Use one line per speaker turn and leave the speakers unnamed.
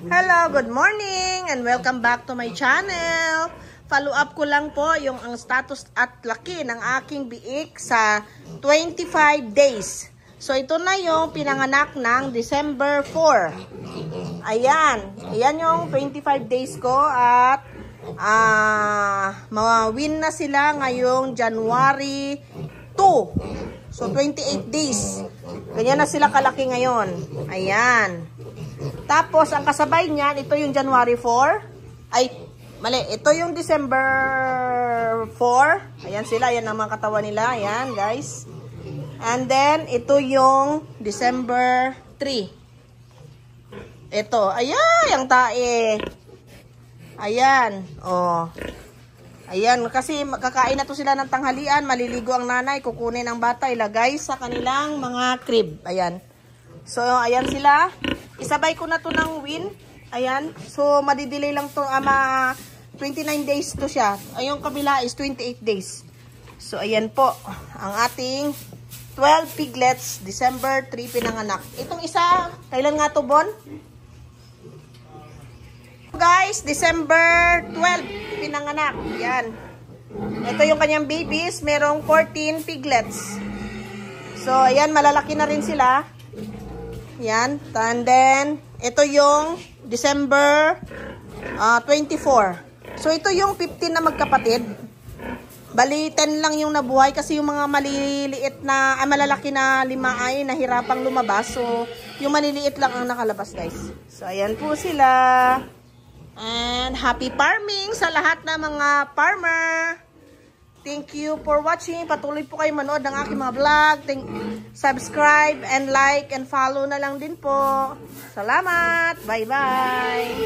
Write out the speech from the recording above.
Hello, good morning and welcome back to my channel. Follow up ko lang po yung ang status at laki ng aking biik sa 25 days. So ito na yung pinanganak ng December 4. Ayan, ayan yung 25 days ko at mawawin na sila ngayong January 2. So 28 days. Ganyan na sila kalaki ngayon. Ayan. Tapos, ang kasabay niyan, ito yung January 4. Ay, mali. Ito yung December 4. Ayan sila. Ayan ang mga katawan nila. Ayan, guys. And then, ito yung December 3. Ito. Ayan, yung tae. Ayan. Oh. Ayan, kasi kakain na to sila ng tanghalian. Maliligo ang nanay. Kukunin ang bata. Ilagay sa kanilang mga crib. Ayan. So, ayan sila. Isabay ko na to ng win. Ayan. So, madidelay lang to. 29 days to siya. Ayong kabila is 28 days. So, ayan po. Ang ating 12 piglets. December 3 pinanganak. Itong isa, kailan nga to, Bon? Guys, December 12 pinanganak. Ayan. Ito yung kanyang babies. Merong 14 piglets. So, ayan. Malalaki na rin sila. Yan. And then, ito yung December 24. So, ito yung 15 na magkapatid. Bali, 10 lang yung nabuhay kasi yung mga maliliit na, malalaki na 5 ay nahirapang lumabas. So, yung maliliit lang ang nakalabas, guys. So, ayan po sila. And happy farming sa lahat ng mga farmer. Thank you for watching. Patuloy po kayo manood ng aking mga vlog. Subscribe and like and follow na lang din po. Salamat. Bye-bye.